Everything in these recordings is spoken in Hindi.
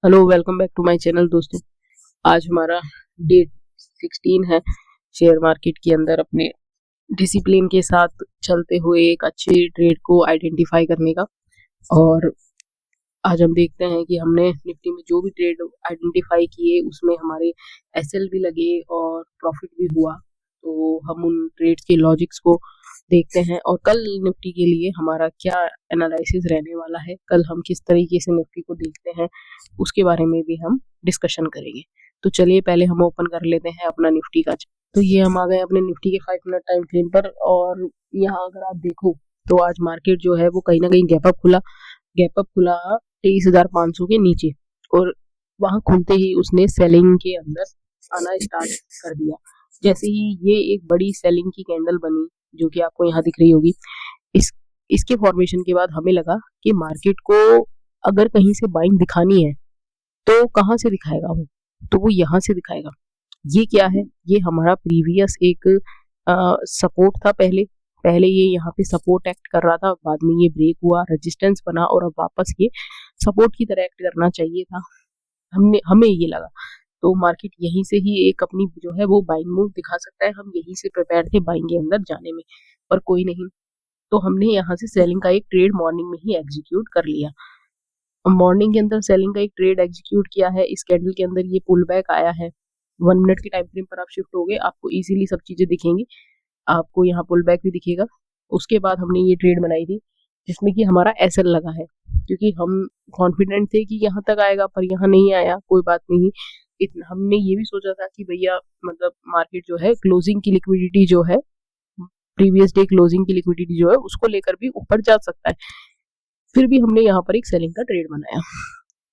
Hello, welcome back to my channel दोस्तों। आज हमारा डे 16 है शेयर मार्केट के अंदर अपने डिसिप्लिन के साथ चलते हुए एक अच्छे ट्रेड को आइडेंटिफाई करने का। और आज हम देखते हैं कि हमने निफ्टी में जो भी ट्रेड आइडेंटिफाई किए उसमें हमारे एसएल भी लगे और प्रॉफिट भी हुआ। तो हम उन ट्रेड्स के लॉजिक्स को देखते हैं और कल निफ्टी के लिए हमारा क्या एनालिसिस रहने वाला है, कल हम किस तरीके से निफ्टी को देखते हैं उसके बारे में भी हम डिस्कशन करेंगे। तो चलिए पहले हम ओपन कर लेते हैं अपना निफ्टी का। तो ये हम आ गए अपने निफ्टी के 5 मिनट टाइम फ्रेम पर और यहाँ अगर आप देखो तो आज मार्केट जो है वो कहीं ना कहीं गैप अप खुला 23,500 के नीचे। और वहां खुलते ही उसने सेलिंग के अंदर आना स्टार्ट कर दिया। जैसे ही ये एक बड़ी सेलिंग की कैंडल बनी जो कि आपको यहाँ दिख रही होगी, इसके फॉर्मेशन के बाद हमें लगा कि मार्केट को अगर कहीं से बाइंग दिखानी है तो कहाँ से दिखाएगा वो, तो वो यहाँ से दिखाएगा। ये क्या है, ये हमारा प्रीवियस एक सपोर्ट था। पहले ये यहाँ पे सपोर्ट एक्ट कर रहा था, बाद में ये ब्रेक हुआ, रेजिस्टेंस बना और अब वापस ये सपोर्ट की तरह एक्ट करना चाहिए था। हमें ये लगा तो मार्केट यहीं से ही एक अपनी जो है वो बाइंग मूव दिखा सकता है। हम यहीं से प्रिपेयर थे बाइंग के अंदर जाने में, पर कोई नहीं। तो हमने यहाँ से सेलिंग का एक ट्रेड मॉर्निंग में ही एग्जीक्यूट कर लिया। मॉर्निंग के अंदर सेलिंग का एक ट्रेड एग्जीक्यूट किया है। इस कैंडल के अंदर ये पुल बैक आया है। 1 मिनट के टाइम फ्रेम पर आप शिफ्ट हो गए, आपको इजीली सब चीजें दिखेंगी। आपको यहाँ पुल बैक भी दिखेगा। उसके बाद हमने ये ट्रेड बनाई थी जिसमें कि हमारा एसएल लगा है, क्योंकि हम कॉन्फिडेंट थे कि यहाँ तक आएगा, पर यहाँ नहीं आया, कोई बात नहीं। इतना हमने ये भी सोचा था कि भैया मतलब मार्केट जो है क्लोजिंग की लिक्विडिटी जो है, प्रीवियस डे क्लोजिंग की लिक्विडिटी जो है उसको लेकर भी ऊपर जा सकता है। फिर भी हमने यहाँ पर एक सेलिंग का ट्रेड बनाया।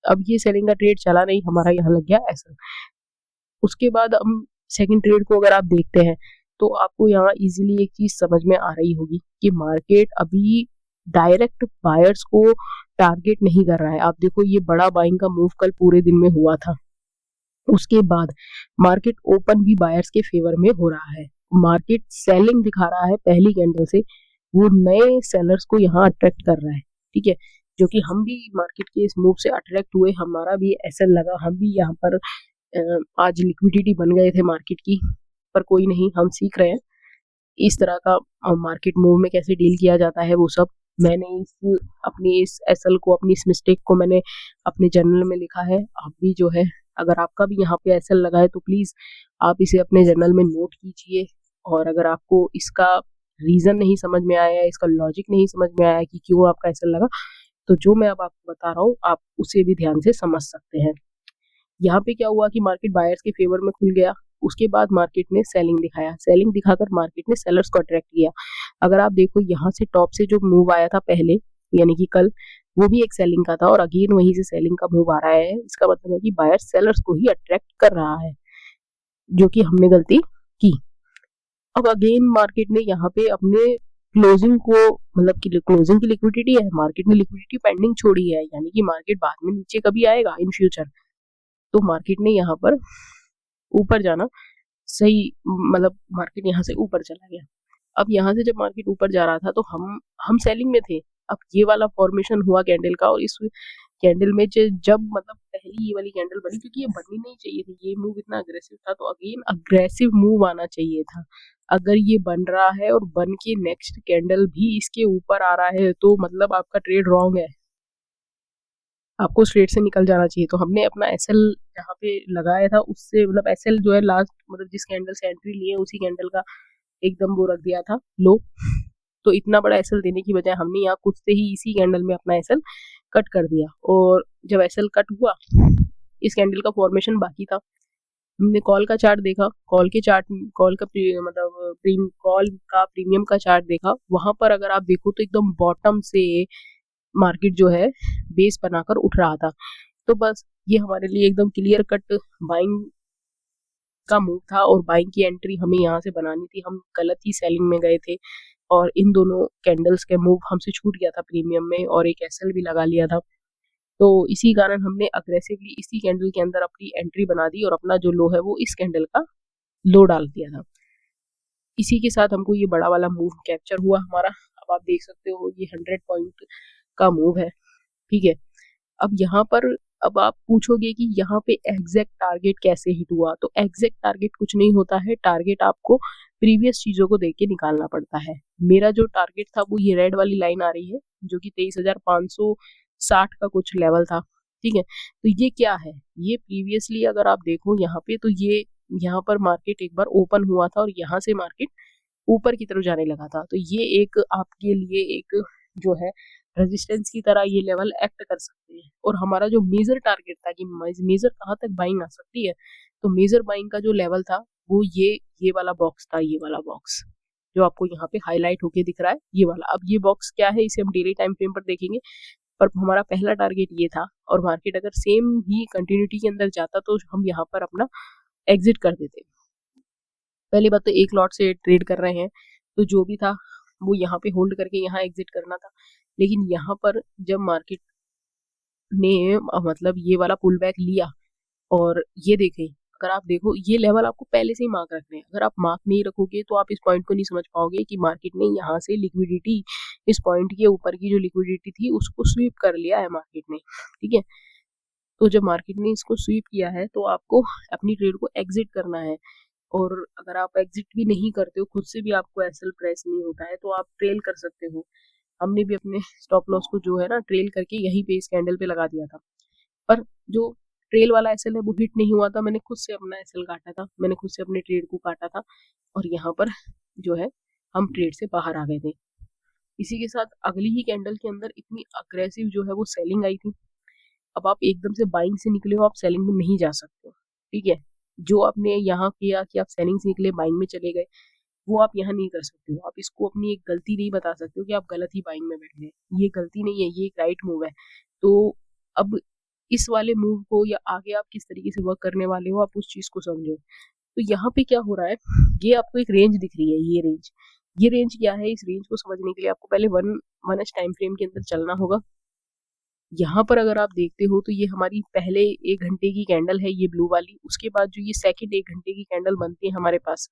अब ये सेलिंग का ट्रेड चला नहीं, हमारा यहाँ लग गया एसएल। उसके बाद हम सेकंड ट्रेड को अगर आप देखते हैं तो आपको यहाँ इजीली एक चीज समझ में आ रही होगी कि मार्केट अभी डायरेक्ट बायर्स को टारगेट नहीं कर रहा है। आप देखो ये बड़ा बाइंग का मूव कल पूरे दिन में हुआ था। उसके बाद मार्केट ओपन भी बायर्स के फेवर में हो रहा है। मार्केट सेलिंग दिखा रहा है पहली कैंडल से, वो नए सेलर्स को यहाँ अट्रैक्ट कर रहा है। ठीक है, जो कि हम भी मार्केट के इस मूव से अट्रैक्ट हुए, हमारा भी एसएल लगा, हम भी यहाँ पर आज लिक्विडिटी बन गए थे मार्केट की। पर कोई नहीं, हम सीख रहे हैं इस तरह का मार्केट मूव में कैसे डील किया जाता है वो सब। मैंने इस एसएल को, अपनी इस मिस्टेक को मैंने अपने जर्नल में लिखा है। आप भी जो है, अगर आपका भी यहाँ पे एसएल लगा है तो प्लीज आप इसे अपने जर्नल में नोट कीजिए। और अगर आपको इसका रीजन नहीं समझ में आया, इसका लॉजिक नहीं समझ में आया कि क्यों आपका एसएल लगा, तो जो मैं अब आपको बता रहा हूँ आप उसे भी ध्यान से समझ सकते हैं। यहाँ पे क्या हुआ कि मार्केट बायर्स के फेवर में खुल गया। उसके बाद मार्केट ने सेलिंग दिखाया, सेलिंग दिखाकर मार्केट ने सेलर्स को अट्रैक्ट किया। अगर आप देखो यहाँ से टॉप से जो मूव आया था पहले, यानी कि कल, वो भी एक सेलिंग का था और अगेन वहीं से सेलिंग का मूव आ रहा है। इसका मतलब है कि बायर सेलर्स को ही अट्रैक्ट कर रहा है, जो कि हमने गलती की। अब अगेन मार्केट ने यहाँ पे अपने क्लोजिंग को, मतलब कि क्लोजिंग की लिक्विडिटी है, मार्केट ने लिक्विडिटी पेंडिंग छोड़ी है, यानी कि मार्केट बाद में नीचे कभी आएगा इन फ्यूचर। तो मार्केट ने यहाँ पर ऊपर जाना सही, मतलब मार्केट यहाँ से ऊपर चला गया। अब यहाँ से जब मार्केट ऊपर जा रहा था तो हम सेलिंग में थे। अब ये वाला फॉर्मेशन हुआ कैंडल का, और इस कैंडल में जब मतलब पहली ये वाली कैंडल बनी, क्योंकि ये बननी नहीं चाहिए थी, ये मूव इतना अग्रेसिव था, तो अगेन अग्रेसिव मूव आना चाहिए था। अगर ये बन रहा है और बन के नेक्स्ट कैंडल भी इसके ऊपर आ रहा है तो मतलब आपका ट्रेड रॉन्ग है, आपको स्ट्रेट से निकल जाना चाहिए। तो हमने अपना एसएल जहाँ पे लगाया था उससे, मतलब एसएल जो है लास्ट, मतलब जिस कैंडल से एंट्री लिए उसी कैंडल का एकदम वो रख दिया था लो। तो इतना बड़ा एसएल देने की बजाय हमने यहाँ खुद से ही इसी कैंडल में अपना एसएल कट कर दिया। और जब एसएल कट हुआ, इस कैंडल का फॉर्मेशन बाकी था। हमने कॉल का चार्ट देखा, कॉल का प्रीमियम का चार्ट देखा। वहां पर अगर आप देखो तो एकदम बॉटम से मार्केट जो है बेस बनाकर उठ रहा था। तो बस ये हमारे लिए एकदम क्लियर कट बाइंग का मूव था और बाइंग की एंट्री हमें यहाँ से बनानी थी। हम गलत ही सेलिंग में गए थे और इन दोनों कैंडल्स के मूव हमसे छूट गया था प्रीमियम में, और एक एसएल भी लगा लिया था। तो इसी कारण हमने अग्रेसिवली इसी कैंडल के अंदर अपनी एंट्री बना दी और अपना जो लो है वो इस कैंडल का लो डाल दिया था। इसी के साथ हमको ये बड़ा वाला मूव कैप्चर हुआ हमारा। अब आप देख सकते हो ये 100 पॉइंट का मूव है। ठीक है, अब यहाँ पर अब आप पूछोगे कि यहाँ पे एग्जैक्ट टारगेट कैसे हिट हुआ, तो एग्जैक्ट टारगेट कुछ नहीं होता है, टारगेट आपको प्रीवियस चीजों को देख के निकालना पड़ता है। मेरा जो टारगेट था वो ये रेड वाली लाइन आ रही है जो कि 23,560 का कुछ लेवल था, ठीक है। तो ये क्या है, ये प्रीवियसली अगर आप देखो यहाँ पे, तो ये यहाँ पर मार्केट एक बार ओपन हुआ था और यहाँ से मार्केट ऊपर की तरफ जाने लगा था। तो ये एक आपके लिए एक जो है रेजिस्टेंस की तरह ये लेवल एक्ट कर सकते हैं। और हमारा जो मेजर टारगेट था कि मेजर कहाँ तक बाइंग आ सकती है, तो मेजर बाइंग का जो लेवल था वो ये वाला बॉक्स था, ये वाला बॉक्स जो आपको यहाँ पे हाईलाइट होके दिख रहा है, ये वाला। अब ये बॉक्स क्या है, इसे हम डेली टाइम फ्रेम पर देखेंगे, पर हमारा पहला टारगेट ये था और मार्केट अगर सेम ही कंटिन्यूटी के अंदर जाता तो हम यहाँ पर अपना एग्जिट कर देते। पहली बात तो एक लॉट से ट्रेड कर रहे हैं तो जो भी था वो यहाँ पे होल्ड करके यहाँ एग्जिट करना था। लेकिन यहाँ पर जब मार्केट ने मतलब ये वाला पुल बैक लिया और ये देखें, अगर आप देखो ये लेवल आपको पहले से ही मार्क रखने हैं। अगर आप मार्क नहीं रखोगे तो आप इस पॉइंट को नहीं समझ पाओगे कि मार्केट ने यहाँ से लिक्विडिटी, इस पॉइंट के ऊपर की जो लिक्विडिटी थी उसको स्वीप कर लिया है मार्केट ने, ठीक है। तो जब मार्केट ने इसको स्वीप किया है तो आपको अपनी ट्रेड को एग्जिट करना है। और अगर आप एग्जिट भी नहीं करते हो, खुद से भी आपको एसएल प्रेस नहीं होता है, तो आप ट्रेल कर सकते हो। हमने भी अपने स्टॉप लॉस को जो है ना ट्रेल करके यहीं पे इस कैंडल पे लगा दिया था, पर जो ट्रेल वाला एसएल है वो हिट नहीं हुआ था। मैंने खुद से अपना एसएल काटा था, मैंने खुद से अपने ट्रेड को काटा था और यहाँ पर जो है हम ट्रेड से बाहर आ गए थे। इसी के साथ अगली ही कैंडल के अंदर इतनी अग्रेसिव जो है वो सेलिंग आई थी। अब आप एकदम से बाइंग से निकले हो, आप सेलिंग में नहीं जा सकते, ठीक है। जो आपने यहाँ किया कि आप सेलिंग से निकले बाइंग में चले गए, वो आप यहाँ नहीं कर सकते हो। आप इसको अपनी एक गलती नहीं बता सकते हो कि आप गलत ही बाइंग में बैठ गए, ये गलती नहीं है, ये एक राइट मूव है। तो अब इस वाले मूव को या आगे आप किस तरीके से वर्क करने वाले हो, आप उस चीज को समझो। तो यहाँ पे क्या हो रहा है, ये आपको एक रेंज दिख रही है, ये रेंज क्या है, इस रेंज को समझने के लिए आपको पहले वन एच टाइम फ्रेम के अंदर चलना होगा। यहाँ पर अगर आप देखते हो तो ये हमारी पहले 1 घंटे की कैंडल है, ये ब्लू वाली। उसके बाद जो ये सेकंड 1 घंटे की कैंडल बनती है हमारे पास,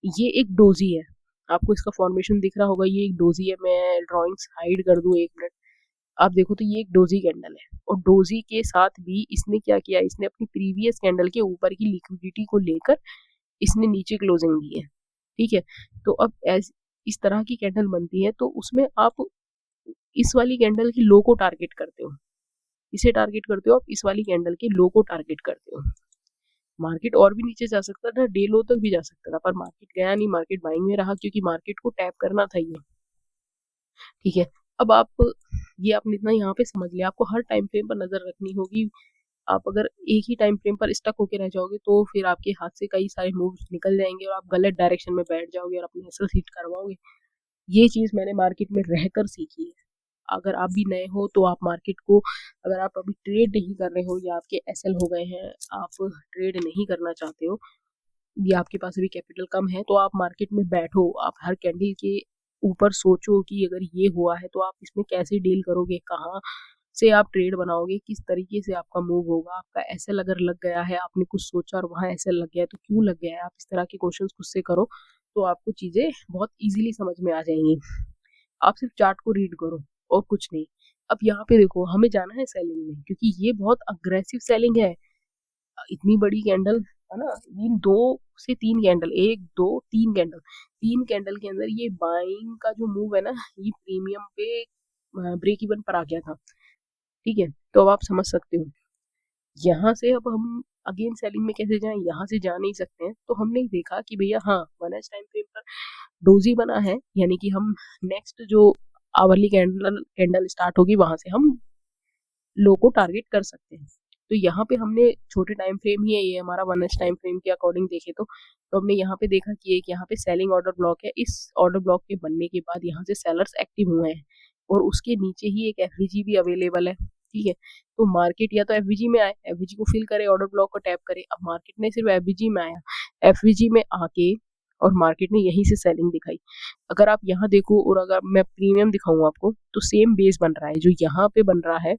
ये एक डोजी है। आपको इसका फॉर्मेशन दिख रहा होगा, ये एक डोजी है। मैं ड्रॉइंग्स हाइड कर दूं 1 मिनट, आप देखो तो ये एक डोजी कैंडल है। और डोजी के साथ भी इसने क्या किया, इसने अपनी प्रीवियस कैंडल के ऊपर की लिक्विडिटी को लेकर इसने नीचे क्लोजिंग दी है, ठीक है। तो अब इस तरह की कैंडल बनती है तो उसमें आप इस वाली कैंडल की लो को टारगेट करते हो, इसे टारगेट करते हो, आप इस वाली कैंडल के लो को टारगेट करते हो। मार्केट और भी नीचे जा सकता था, डे लो तक भी जा सकता था, पर मार्केट गया नहीं, मार्केट बाइंग में रहा क्योंकि मार्केट को टैप करना था ये, ठीक है। अब आप ये आपने इतना यहाँ पे समझ लिया, आपको हर टाइम फ्रेम पर नजर रखनी होगी। आप अगर एक ही टाइम फ्रेम पर स्टक होकर रह जाओगे तो फिर आपके हाथ से कई सारे मूव्स निकल जाएंगे और आप गलत डायरेक्शन में बैठ जाओगे और अपने एसएल हिट करवाओगे। ये चीज मैंने मार्केट में रहकर सीखी है। अगर आप भी नए हो तो आप मार्केट को, अगर आप अभी ट्रेड नहीं कर रहे हो या आपके एसएल हो गए हैं, आप ट्रेड नहीं करना चाहते हो या आपके पास अभी कैपिटल कम है, तो आप मार्केट में बैठो, आप हर कैंडल के ऊपर सोचो कि अगर ये हुआ है तो आप इसमें कैसे डील करोगे, कहाँ से आप ट्रेड बनाओगे, किस तरीके से आपका मूव होगा। आपका एसएल अगर लग गया है, आपने कुछ सोचा और वहाँ एसएल लग गया है तो क्यों लग गया है, आप इस तरह के क्वेश्चंस खुद से करो तो आपको चीजें बहुत इजीली समझ में आ जाएंगी। आप सिर्फ चार्ट को रीड करो और कुछ नहीं। अब यहाँ पे देखो, हमें जाना है सेलिंग में क्योंकि ये बहुत अग्रेसिव सेलिंग है। इतनी बड़ी कैंडल है ना, इन 2 से 3 कैंडल, 1 2 3 कैंडल, 3 कैंडल के अंदर ये बाइंग का जो मूव है ना, ये प्रीमियम पे ब्रेक इवन पर आ गया था, ठीक है। तो अब आप समझ सकते हो यहाँ से अब हम अगेन सेलिंग में कैसे जाएं, यहाँ से जा नहीं सकते हैं। तो हमने देखा कि भैया हाँ, 1 टाइम फ्रेम पर डोजी बना है, यानी कि हम नेक्स्ट जो आवरली कैंडल स्टार्ट होगी वहां से हम लो को टारगेट कर सकते हैं। तो यहाँ पे हमने छोटे टाइम फ्रेम ही है, ये हमारा 1 टाइम फ्रेम के अकॉर्डिंग देखे तो हमने यहाँ पे देखा कि एक यहाँ पे सेलिंग ऑर्डर ब्लॉक है। इस ऑर्डर ब्लॉक के बनने के बाद यहाँ से सेलर्स एक्टिव हुए हैं और उसके नीचे ही एक एफवीजी भी अवेलेबल है, ठीक है। तो मार्केट या तो एफवीजी में आए, एफवीजी को फिल करे, ऑर्डर ब्लॉक को टैप करे। अब मार्केट ने सिर्फ एफवीजी में आया, एफवीजी में आके और मार्केट ने यहीं से सेलिंग दिखाई। अगर आप यहाँ देखो और अगर मैं प्रीमियम दिखाऊं आपको तो सेम बेस बन रहा है, जो यहाँ पे बन रहा है,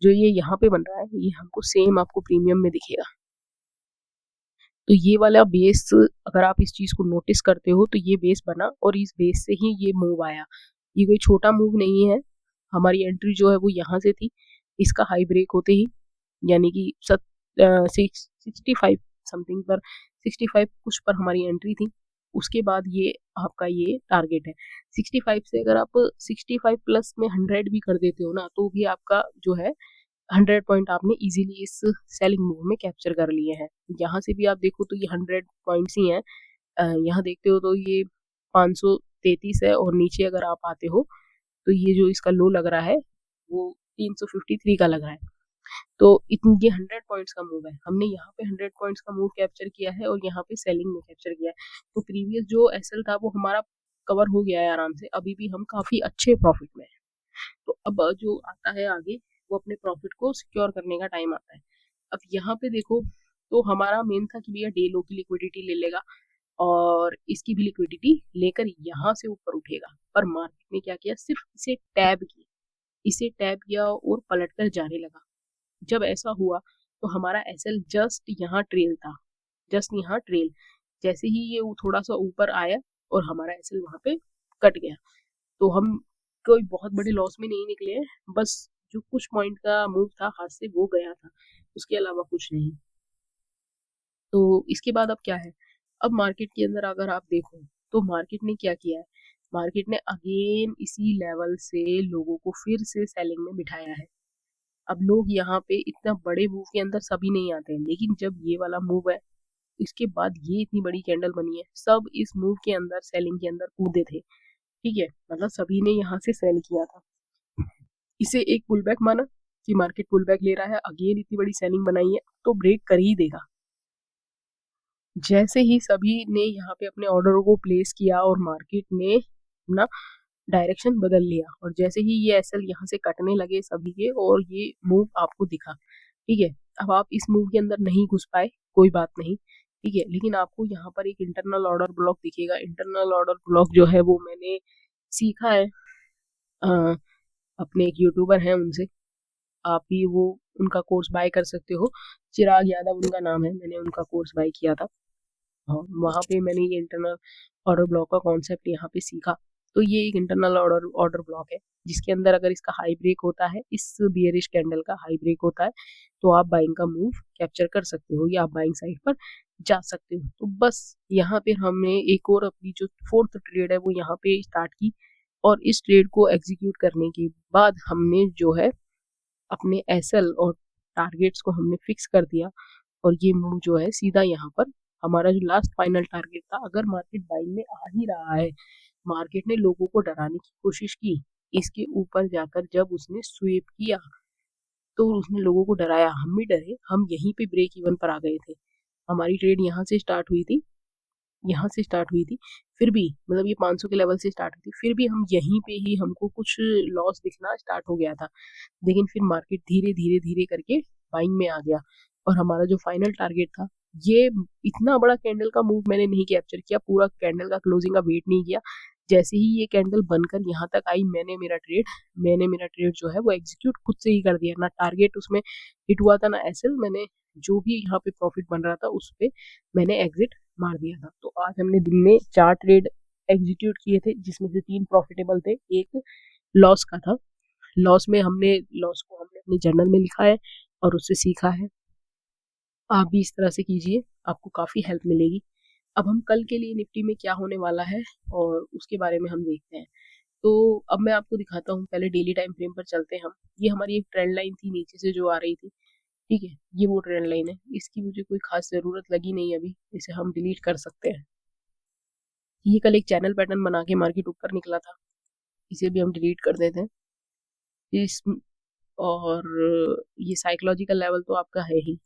जो ये यहाँ पे बन रहा है, ये हमको सेम आपको प्रीमियम में दिखेगा। तो ये वाला बेस अगर आप इस चीज को नोटिस करते हो तो ये बेस बना और इस बेस से ही ये मूव आया। ये कोई छोटा मूव नहीं है, हमारी एंट्री जो है वो यहाँ से थी, इसका हाई ब्रेक होते ही यानी कि 65 समथिंग पर, 65 कुछ पर हमारी एंट्री थी। उसके बाद ये आपका ये टारगेट है 65 से। अगर आप 65 प्लस में 100 भी कर देते हो ना, तो भी आपका जो है 100 पॉइंट आपने इजीली इस सेलिंग मूव में कैप्चर कर लिए हैं। यहाँ से भी आप देखो तो ये 100 पॉइंट्स ही हैं। यहाँ देखते हो तो ये 533 है, और नीचे अगर आप आते हो तो ये जो इसका लो लग रहा है वो 353 का लग रहा है। तो इतनी ये 100 पॉइंट्स का मूव है। हमने यहाँ पे 100 पॉइंट्स का मूव कैप्चर किया है और यहाँ पे सेलिंग में कैप्चर किया है। तो प्रीवियस जो एसएल था वो हमारा कवर हो गया है आराम से। अभी भी हम काफी अच्छे प्रॉफिट में है। तो अब जो आता है आगे, वो अपने प्रॉफिट को सिक्योर करने का टाइम आता है। अब यहाँ पे देखो तो हमारा मेन था कि भैया डे लो की लिक्विडिटी ले लेगा और इसकी भी लिक्विडिटी लेकर यहाँ से ऊपर उठेगा। पर मार्केट ने क्या किया, सिर्फ इसे टैब किया और पलट कर जाने लगा। जब ऐसा हुआ तो हमारा एसएल जस्ट यहाँ ट्रेल था, जस्ट यहाँ ट्रेल। जैसे ही ये थोड़ा सा ऊपर आया और हमारा एसएल वहां पे कट गया, तो हम कोई बहुत बड़े लॉस में नहीं निकले हैं। बस जो कुछ पॉइंट का मूव था हाथ से वो गया था, उसके अलावा कुछ नहीं। तो इसके बाद अब क्या है, अब मार्केट के अंदर अगर आप देखो तो मार्केट ने क्या किया है, मार्केट ने अगेन इसी लेवल से लोगों को फिर से सेलिंग में बिठाया है। अब लोग यहाँ पे इतना बड़े मूव के अंदर सभी नहीं आते हैं, लेकिन जब ये वाला मूव है, इसके बाद ये इतनी बड़ी कैंडल बनी है, सब इस मूव के अंदर सेलिंग के अंदर कूदे थे। ठीक है, मतलब सभी ने यहाँ से सेल किया था। इसे एक पुल बैक माना कि मार्केट पुल बैक ले रहा है, अगेन इतनी बड़ी सेलिंग बनाई है तो ब्रेक कर ही देगा। जैसे ही सभी ने यहाँ पे अपने ऑर्डर को प्लेस किया और मार्केट ने अपना डायरेक्शन बदल लिया, और जैसे ही ये एसएल यहाँ से कटने लगे सभी के, और ये मूव आपको दिखा। ठीक है, अब आप इस मूव के अंदर नहीं घुस पाए, कोई बात नहीं, ठीक है, लेकिन आपको यहाँ पर एक इंटरनल ऑर्डर ब्लॉक दिखेगा। इंटरनल ऑर्डर ब्लॉक जो है वो मैंने सीखा है, अपने एक यूट्यूबर हैं उनसे। आप भी वो उनका कोर्स बाय कर सकते हो, चिराग यादव उनका नाम है, मैंने उनका कोर्स बाय किया था। हाँ, वहाँ पे मैंने ये इंटरनल ऑर्डर ब्लॉक का कॉन्सेप्ट यहाँ पे सीखा। तो ये एक इंटरनल ऑर्डर ब्लॉक है, जिसके अंदर अगर इसका हाई ब्रेक होता है, इस बियरिश कैंडल का हाई ब्रेक होता है, तो आप बाइंग का मूव कैप्चर कर सकते हो या आप बाइंग साइड पर जा सकते हो। तो बस यहाँ पे हमने एक और अपनी जो फोर्थ ट्रेड है वो यहाँ पे स्टार्ट की, और इस ट्रेड को एग्जीक्यूट करने के बाद हमने जो है अपने एसएल और टारगेट्स को हमने फिक्स कर दिया, और ये मूव जो है सीधा यहाँ पर हमारा जो लास्ट फाइनल टारगेट था। अगर मार्केट बाइंग में आ ही रहा है, मार्केट ने लोगों को डराने की कोशिश की, इसके ऊपर जाकर जब उसने स्वीप किया तो उसने लोगों को डराया, हम भी डरे, हम यहीं पे ब्रेक इवन पर आ गए थे। हमारी ट्रेड यहाँ से स्टार्ट हुई थी, फिर भी मतलब ये 500 के लेवल से स्टार्ट हुई थी, फिर भी हम यहीं पे ही हमको कुछ लॉस दिखना स्टार्ट हो गया था। लेकिन फिर मार्केट धीरे धीरे धीरे करके बाइंग में आ गया, और हमारा जो फाइनल टारगेट था, ये इतना बड़ा कैंडल का मूव मैंने नहीं कैप्चर किया, पूरा कैंडल का क्लोजिंग का वेट नहीं किया। जैसे ही ये कैंडल बनकर यहाँ तक आई, मैंने मेरा ट्रेड जो है वो एग्जीक्यूट खुद से ही कर दिया। ना टारगेट उसमें हिट हुआ था ना एसएल, मैंने जो भी यहाँ पे प्रॉफिट बन रहा था उस पे मैंने एग्जिट मार दिया था। तो आज हमने दिन में 4 ट्रेड एग्जीक्यूट किए थे, जिसमें से 3 प्रॉफिटेबल थे, एक लॉस का था। लॉस को हमने अपने जर्नल में लिखा है और उससे सीखा है। आप भी इस तरह से कीजिए, आपको काफ़ी हेल्प मिलेगी। अब हम कल के लिए निफ्टी में क्या होने वाला है और उसके बारे में हम देखते हैं। तो अब मैं आपको दिखाता हूँ, पहले डेली टाइम फ्रेम पर चलते हैं हम। ये हमारी एक ट्रेंड लाइन थी नीचे से जो आ रही थी, ठीक है, ये वो ट्रेंड लाइन है। इसकी मुझे कोई खास ज़रूरत लगी नहीं अभी, इसे हम डिलीट कर सकते हैं। ये कल एक चैनल पैटर्न बना के मार्केट ऊपर निकला था, इसे भी हम डिलीट कर देते हैं। इस और ये साइकोलॉजिकल लेवल तो आपका है ही,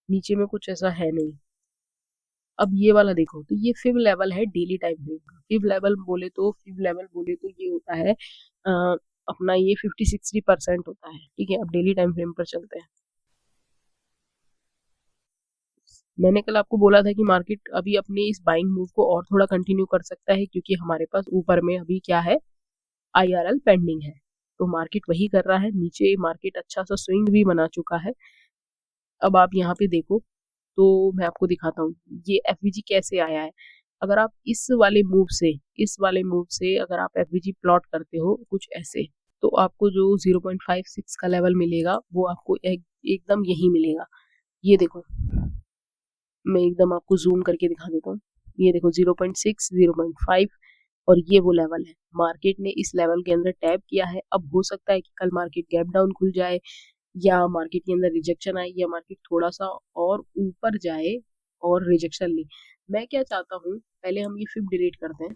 नीचे में कुछ ऐसा है नहीं। अब ये वाला देखो, तो ये फिब लेवल है डेली टाइम फ्रेम का। फिब लेवल बोले तो ये होता है अपना ये 50-60% होता है, ठीक है। अब डेली टाइम फ्रेम पर चलते हैं। मैंने कल आपको बोला था कि मार्केट अभी अपने इस बाइंग मूव को और थोड़ा कंटिन्यू कर सकता है, क्योंकि हमारे पास ऊपर में अभी क्या है, IRL पेंडिंग है। तो मार्केट वही कर रहा है, नीचे मार्केट अच्छा सा स्विंग भी बना चुका है। अब आप यहाँ पे देखो तो मैं आपको दिखाता हूँ ये FVG कैसे आया है। अगर आप इस वाले मूव से अगर आप FVG प्लॉट करते हो कुछ ऐसे, तो आपको जो 0.56 का लेवल मिलेगा वो आपको एकदम यही मिलेगा। ये देखो, मैं एकदम आपको जूम करके दिखा देता हूँ। ये देखो 0.6, 0.5 और ये वो लेवल है। मार्केट ने इस लेवल के अंदर टैप किया है। अब हो सकता है कि कल मार्केट गैप डाउन खुल जाए, या मार्केट के अंदर रिजेक्शन आए, या मार्केट थोड़ा सा और ऊपर जाए और रिजेक्शन ले। मैं क्या चाहता हूँ, पहले हम ये फिब डिलीट करते हैं।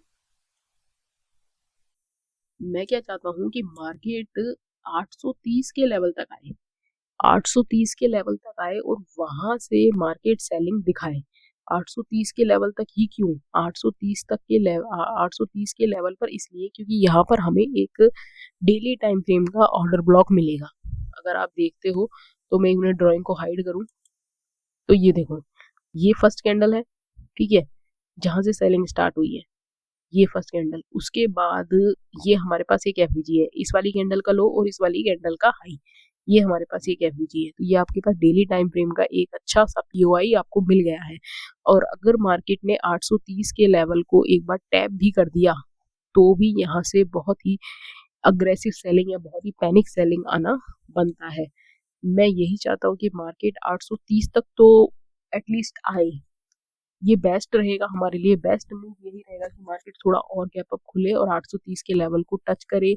मैं क्या चाहता हूँ कि मार्केट 830 के लेवल तक आए, 830 के लेवल तक आए और वहां से मार्केट सेलिंग दिखाए। 830 के लेवल तक ही क्यों, 830 तक के लेवल, 830 के लेवल पर इसलिए क्योंकि यहाँ पर हमें एक डेली टाइम फ्रेम का ऑर्डर ब्लॉक मिलेगा। अगर आप देखते हो तो मैं उन्हें ड्राइंग को हाइड करूं तो ये देखो, ये फर्स्ट कैंडल है, ठीक है, जहां से सेलिंग स्टार्ट हुई है, ये फर्स्ट कैंडल। उसके बाद ये हमारे पास एक एफवीजी है, इस वाली कैंडल का लो और इस वाली कैंडल का हाई, ये हमारे पास एक एफवीजी है। तो ये आपके पास डेली टाइम फ्रेम का एक अच्छा सा पीओआई आपको मिल गया है। और अगर मार्केट ने 830 के लेवल को एक बार टैप भी कर दिया तो भी यहाँ से बहुत ही अग्रेसिव सेलिंग या बहुत ही पैनिक सेलिंग आना बनता है। मैं यही चाहता हूँ कि मार्केट 830 तक तो एटलीस्ट आए, ये बेस्ट रहेगा हमारे लिए। बेस्ट मूव यही रहेगा कि मार्केट थोड़ा और गैप अप खुले और 830 के लेवल को टच करे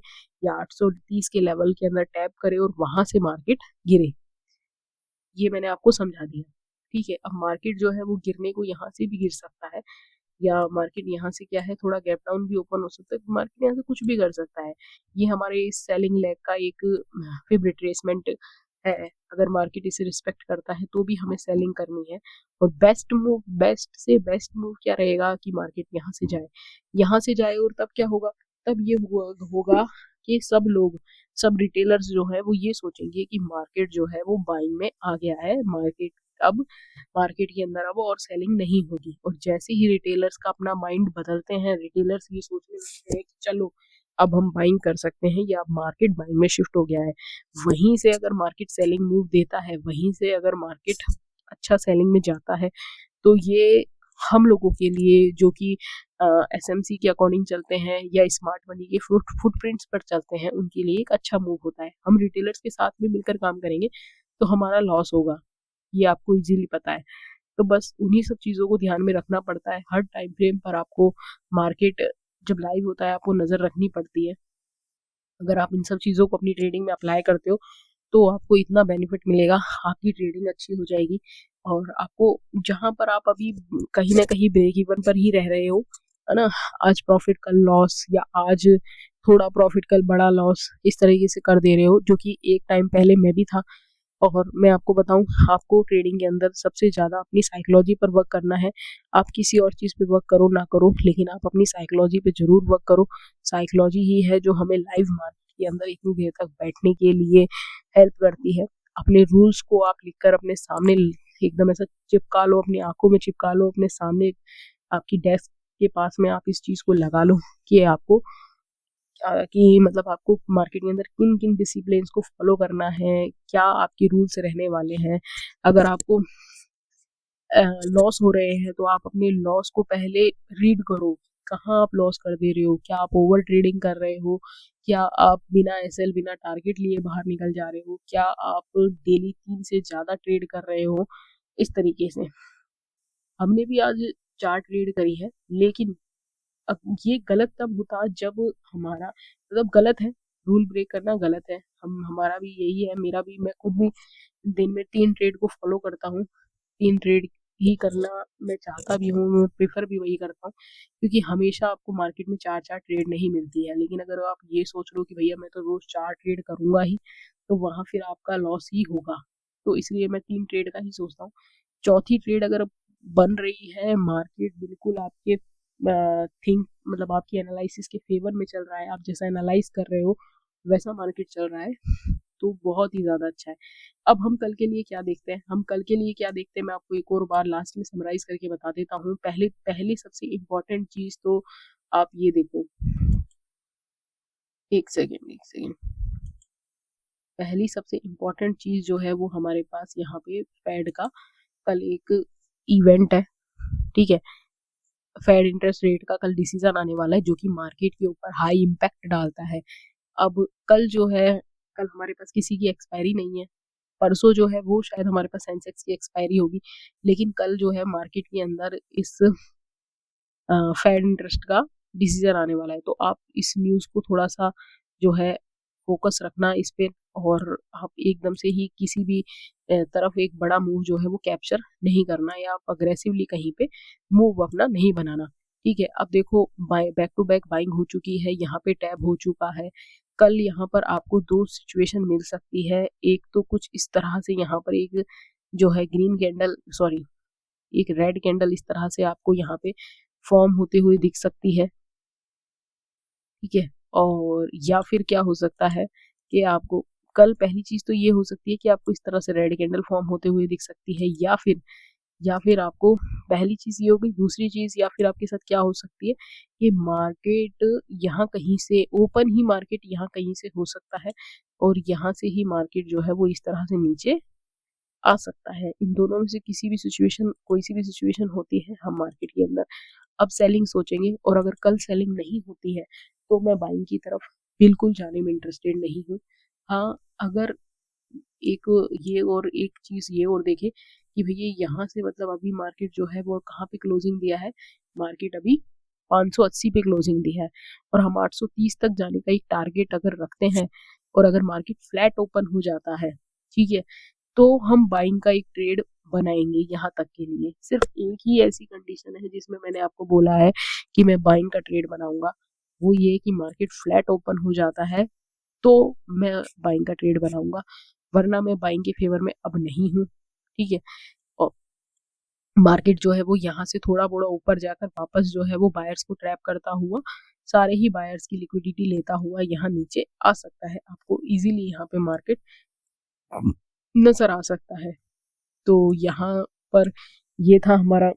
या 830 के लेवल के अंदर टैप करे और वहां से मार्केट गिरे। ये मैंने आपको समझा दिया, ठीक है। अब मार्केट जो है वो गिरने को यहाँ से भी गिर सकता है, या मार्केट यहाँ से क्या है थोड़ा गैप डाउन भी ओपन हो सकता है, मार्केट यहाँ से कुछ भी कर सकता है। ये हमारे इस सेलिंग लेग का एक फिब रिट्रेसमेंट है। अगर मार्केट इसे रिस्पेक्ट करता है तो भी हमें सेलिंग करनी है। और बेस्ट मूव, बेस्ट से बेस्ट मूव क्या रहेगा कि मार्केट यहाँ से जाए, यहाँ से जाए और तब क्या होगा, तब ये होगा कि सब लोग, सब रिटेलर्स जो है वो ये सोचेंगे कि मार्केट जो है वो बाइंग में आ गया है, मार्केट अब मार्केट के अंदर अब और सेलिंग नहीं होगी। और जैसे ही रिटेलर्स का अपना माइंड बदलते हैं, रिटेलर्स ये सोचने लगते हैं कि चलो अब हम बाइंग कर सकते हैं या अब मार्केट बाइंग में शिफ्ट हो गया है, वहीं से अगर मार्केट सेलिंग मूव देता है, वहीं से अगर मार्केट अच्छा सेलिंग में जाता है, तो ये हम लोगों के लिए जो कि एसएमसी के अकॉर्डिंग चलते हैं या स्मार्ट मनी के फुटप्रिंट्स पर चलते हैं, उनके लिए एक अच्छा मूव होता है। हम रिटेलर्स के साथ में मिलकर काम करेंगे तो हमारा लॉस होगा, ये आपको इजीली पता है। तो बस उन्हीं सब चीज़ों को ध्यान में रखना पड़ता है। हर टाइम फ्रेम पर आपको मार्केट जब लाइव होता है आपको नज़र रखनी पड़ती है। अगर आप इन सब चीज़ों को अपनी ट्रेडिंग में अप्लाई करते हो तो आपको इतना बेनिफिट मिलेगा, आपकी ट्रेडिंग अच्छी हो जाएगी। और आपको जहाँ पर आप अभी कहीं ना कहीं ब्रेक इवन पर ही रह रहे हो, है ना, आज प्रॉफिट कल लॉस, या आज थोड़ा प्रॉफिट कल बड़ा लॉस, इस तरीके से कर दे रहे हो, जो कि एक टाइम पहले मैं भी था। और मैं आपको बताऊं, आपको ट्रेडिंग के अंदर सबसे ज़्यादा अपनी साइकोलॉजी पर वर्क करना है। आप किसी और चीज़ पे वर्क करो ना करो, लेकिन आप अपनी साइकोलॉजी पे ज़रूर वर्क करो। साइकोलॉजी ही है जो हमें लाइव मार्केट के अंदर इतनी देर तक बैठने के लिए हेल्प करती है। अपने रूल्स को आप लिखकर अपने सामने एकदम ऐसा चिपका लो, अपनी आंखों में चिपका लो, अपने सामने आपकी डेस्क के पास में आप इस चीज़ को लगा लो कि आपको कि मतलब आपको मार्केट के अंदर किन किन डिसिप्लिन्स को फॉलो करना है, क्या आपके रूल्स रहने वाले हैं। अगर आपको लॉस हो रहे हैं तो आप अपने लॉस को पहले रीड करो, कहाँ आप लॉस कर दे रहे हो, क्या आप ओवर ट्रेडिंग कर रहे हो, क्या आप बिना एसएल बिना टारगेट लिए बाहर निकल जा रहे हो, क्या आप डेली 3 से ज़्यादा ट्रेड कर रहे हो। इस तरीके से हमने भी आज 4 ट्रेड करी है, लेकिन अब ये गलत तब होता जब हमारा मतलब गलत है, रूल ब्रेक करना गलत है। हम हमारा भी यही है, मेरा भी, मैं खुद भी दिन में 3 ट्रेड को फॉलो करता हूँ। 3 ट्रेड ही करना मैं चाहता भी हूँ, मैं प्रेफर भी वही करता हूँ, क्योंकि हमेशा आपको मार्केट में 4-4 ट्रेड नहीं मिलती है। लेकिन अगर आप ये सोच लो कि भैया मैं तो रोज 4 ट्रेड करूंगा ही, तो वहाँ फिर आपका लॉस ही होगा। तो इसलिए मैं 3 ट्रेड का ही सोचता हूँ। चौथी ट्रेड अगर बन रही है, मार्केट बिल्कुल आपके थिंक मतलब आपकी एनालिसिस के फेवर में चल रहा है, आप जैसा एनालाइज कर रहे हो वैसा मार्केट चल रहा है, तो बहुत ही ज़्यादा अच्छा है। अब हम कल के लिए क्या देखते हैं, हम कल के लिए क्या देखते हैं, मैं आपको एक और बार लास्ट में समराइज करके बता देता हूँ। पहले सबसे इम्पोर्टेंट चीज़ तो आप ये देखो, एक सेकेंड, पहली सबसे इम्पोर्टेंट चीज़ जो है वो हमारे पास यहाँ पे फेड का कल एक इवेंट है, ठीक है। फेड इंटरेस्ट रेट का कल डिसीजन आने वाला है, जो कि मार्केट के ऊपर हाई इम्पैक्ट डालता है। अब कल जो है, कल हमारे पास किसी की एक्सपायरी नहीं है, परसों जो है वो शायद हमारे पास सेंसेक्स की एक्सपायरी होगी, लेकिन कल जो है मार्केट के अंदर इस फेड इंटरेस्ट का डिसीजन आने वाला है। तो आप इस न्यूज़ को थोड़ा सा जो है फोकस रखना इस पे, और आप एकदम से ही किसी भी तरफ एक बड़ा मूव जो है वो कैप्चर नहीं करना, या आप अग्रेसिवली कहीं पे मूव अपना नहीं बनाना। ठीक है, अब देखो बैक टू बैक बाइंग हो चुकी है, यहाँ पे टैब हो चुका है। कल यहाँ पर आपको दो सिचुएशन मिल सकती है, एक तो कुछ इस तरह से यहाँ पर एक जो है ग्रीन कैंडल, सॉरी एक रेड कैंडल इस तरह से आपको यहाँ पे फॉर्म होते हुए दिख सकती है। ठीक है, और या फिर क्या हो सकता है कि आपको कल पहली चीज तो ये हो सकती है कि आपको इस तरह से रेड कैंडल फॉर्म होते हुए दिख सकती है, या फिर आपको पहली चीज ये हो गई। दूसरी चीज या फिर आपके साथ क्या हो सकती है कि मार्केट यहाँ कहीं से ओपन ही मार्केट यहाँ कहीं से हो सकता है, और यहाँ से ही मार्केट जो है वो इस तरह से नीचे आ सकता है। इन दोनों में से किसी भी सिचुएशन, कोई सी भी सिचुएशन होती है, हम मार्केट के अंदर अब सेलिंग सोचेंगे। और अगर कल सेलिंग नहीं होती है तो मैं बाइंग की तरफ बिल्कुल जाने में इंटरेस्टेड नहीं हूँ। हाँ, अगर एक ये और एक चीज ये और देखे कि भैया यहाँ से मतलब अभी मार्केट जो है वो कहाँ पे क्लोजिंग दिया है, मार्केट अभी 580 पे क्लोजिंग दी है, और हम 830 तक जाने का एक टारगेट अगर रखते हैं, और अगर मार्केट फ्लैट ओपन हो जाता है, ठीक है, तो हम बाइंग का एक ट्रेड बनाएंगे। यहाँ तक के लिए सिर्फ एक ही ऐसी कंडीशन है जिसमें मैंने आपको बोला है कि मैं बाइंग का ट्रेड बनाऊंगा, वो ये कि मार्केट फ्लैट ओपन हो जाता है तो मैं बाइंग का ट्रेड बनाऊंगा, वरना मैं बाइंग के फेवर में अब नहीं हूँ। ठीक है, और मार्केट जो है वो यहाँ से थोड़ा थोड़ा ऊपर जाकर वापस जो है वो बायर्स को ट्रैप करता हुआ, सारे ही बायर्स की लिक्विडिटी लेता हुआ यहाँ नीचे आ सकता है। आपको इजीली यहाँ पे मार्केट नजर आ सकता है। तो यहाँ पर ये था हमारा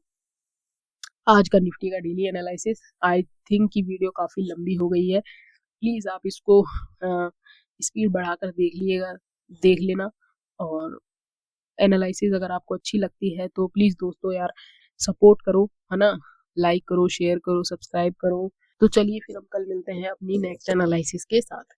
आज का निफ्टी का डेली एनालिसिस। आई थिंक कि वीडियो काफ़ी लंबी हो गई है, प्लीज़ आप इसको स्पीड बढ़ाकर देख लेना। और एनालिसिस अगर आपको अच्छी लगती है तो प्लीज़ दोस्तों यार सपोर्ट करो, है ना, लाइक करो, शेयर करो, सब्सक्राइब करो। तो चलिए फिर हम कल मिलते हैं अपनी नेक्स्ट एनालिसिस के साथ।